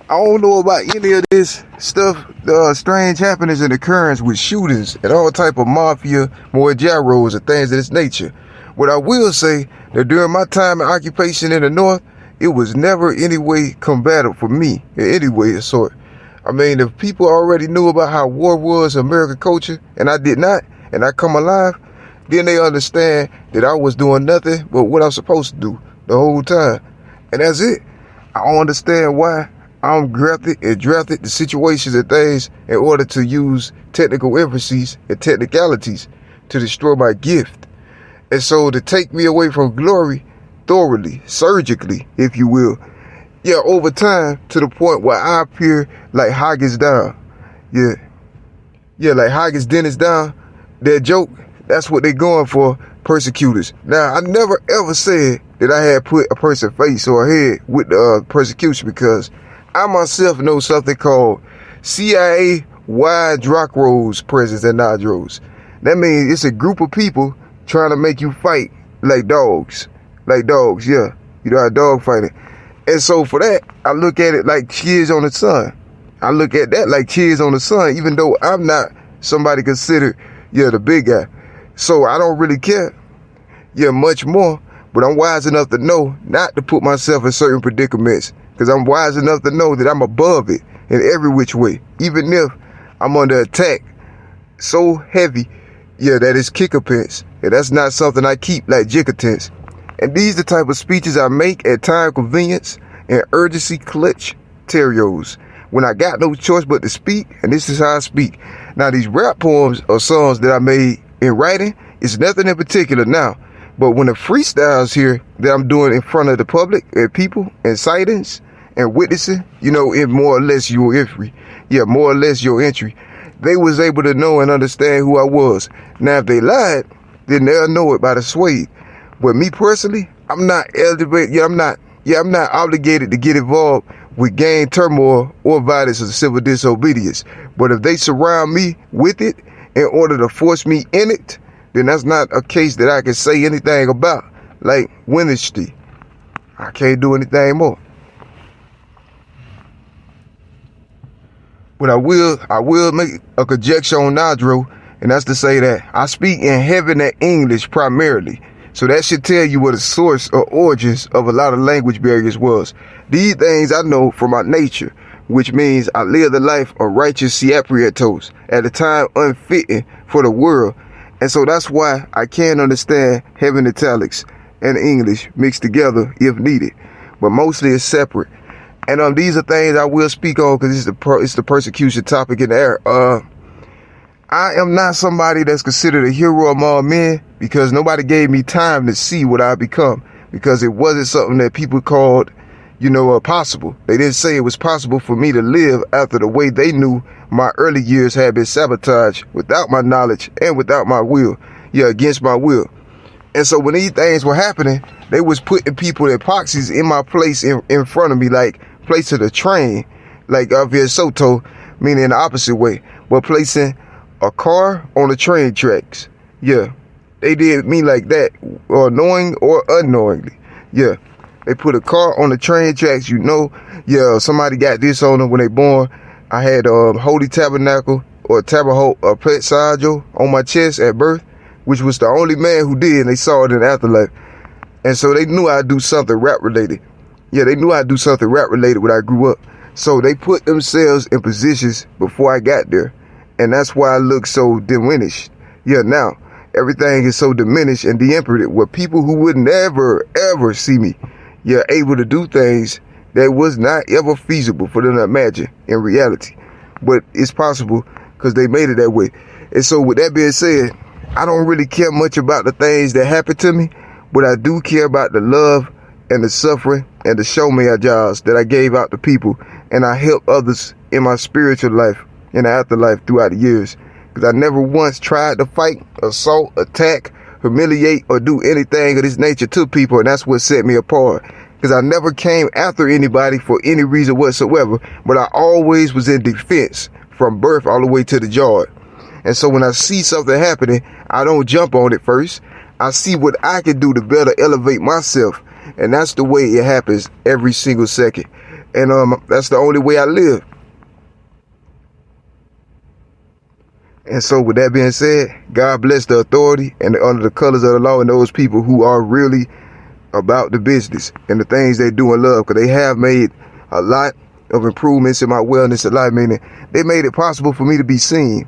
I don't know about any of this stuff, strange happenings and occurrence with shootings and all type of mafia, mojaros and things of this nature. What I will say, that during my time in occupation in the North, it was never any way combative for me in any way of sort. I mean, if people already knew about how war was American culture, and I did not, and I come alive, then they understand that I was doing nothing but what I'm supposed to do the whole time. And that's it. I don't understand why I'm drafted to situations and things in order to use technical emphases and technicalities to destroy my gift. And so to take me away from glory thoroughly, surgically, if you will, over time to the point where I appear like Haggis down. Like Haggis Dennis down. That joke, that's what they going for, persecutors. Now, I never ever said that I had put a person's face or head with persecution, because I myself know something called CIA wide rock rolls presence and nodros. That means it's a group of people trying to make you fight like dogs. Yeah. You know how dog fighting. And so for that, I look at it like cheers on the sun. I look at that like cheers on the sun, even though I'm not somebody considered, the big guy. So I don't really care, much more. But I'm wise enough to know not to put myself in certain predicaments, because I'm wise enough to know that I'm above it in every which way, even if I'm under attack so heavy, that it's kickapence. And that's not something I keep like jickatence. And these the type of speeches I make at time convenience and urgency clutch terrios, when I got no choice but to speak, and this is how I speak. Now, these rap poems or songs that I made in writing, it's nothing in particular now. But when the freestyles here that I'm doing in front of the public and people and sightings and witnessing, in more or less your entry, they was able to know and understand who I was. Now, if they lied, then they'll know it by the sway. But me personally, I'm not elevated. I'm not obligated to get involved with gang turmoil or violence or civil disobedience. But if they surround me with it in order to force me in it, then that's not a case that I can say anything about. Like Wednesday, I can't do anything more. But I will make a conjecture on Nadro, and that's to say that I speak in heaven and English primarily. So that should tell you what the source or origins of a lot of language barriers was. These things I know from my nature, which means I live the life of righteous Ciaprietos, at a time unfitting for the world. And so that's why I can understand heaven italics and English mixed together if needed. But mostly it's separate. And these are things I will speak on because it's the persecution topic in the air. I am not somebody that's considered a hero among men, because nobody gave me time to see what I become, because it wasn't something that people called, possible. They didn't say it was possible for me to live after the way they knew my early years had been sabotaged without my knowledge and without my will, against my will. And so when these things were happening, they was putting people in proxies in my place in front of me, like place of the train, like via Soto, meaning in the opposite way, but placing a car on the train tracks. They did me like that, or knowing or unknowingly. They put a car on the train tracks, somebody got this on them when they born. I had Holy Tabernacle or Pet Sajo on my chest at birth, which was the only man who did, and they saw it in the afterlife. And so they knew I'd do something rap related. They knew I'd do something rap related when I grew up. So they put themselves in positions before I got there. And that's why I look so diminished. Now, everything is so diminished and de-emperor, where people who would never, ever see me, able to do things that was not ever feasible for them to imagine in reality. But it's possible because they made it that way. And so with that being said, I don't really care much about the things that happen to me, but I do care about the love and the suffering and the show me jobs that I gave out to people, and I help others in my spiritual life in the afterlife throughout the years, because I never once tried to fight, assault, attack, humiliate, or do anything of this nature to people, and that's what set me apart, because I never came after anybody for any reason whatsoever, but I always was in defense from birth all the way to the yard. And so when I see something happening, I don't jump on it first. I see what I can do to better elevate myself, and that's the way it happens every single second. And that's the only way I live. And so with that being said, God bless the authority and under the colors of the law and those people who are really about the business and the things they do in love, because they have made a lot of improvements in my wellness of life, meaning they made it possible for me to be seen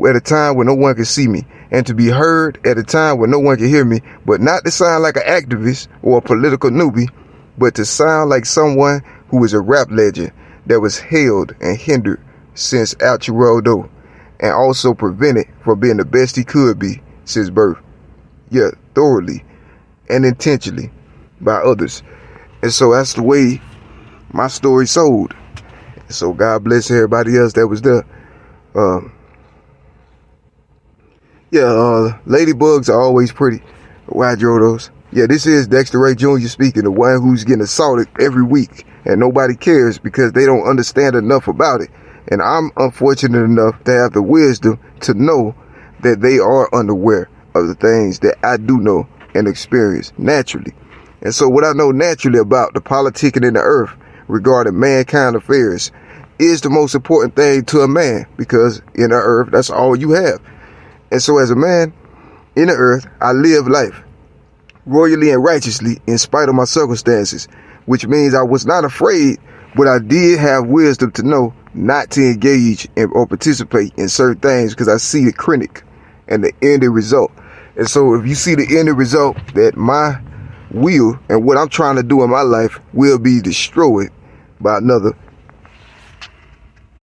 at a time when no one can see me, and to be heard at a time when no one can hear me, but not to sound like an activist or a political newbie, but to sound like someone who is a rap legend that was held and hindered since Aloarotion, and also prevented from being the best he could be since birth. Yeah, thoroughly and intentionally by others. And so that's the way my story sold. So God bless everybody else that was there. Ladybugs are always pretty. Why drove those? Yeah, this is Dexter Ray Jr. speaking, the one who's getting assaulted every week, and nobody cares because they don't understand enough about it. And I'm unfortunate enough to have the wisdom to know that they are unaware of the things that I do know and experience naturally. And so what I know naturally about the politicking in the earth regarding mankind affairs is the most important thing to a man, because in the earth, that's all you have. And so as a man in the earth, I live life royally and righteously in spite of my circumstances, which means I was not afraid, but I did have wisdom to know not to engage or participate in certain things because I see the critic and the ending result. And so if you see the ending result that my will and what I'm trying to do in my life will be destroyed by another,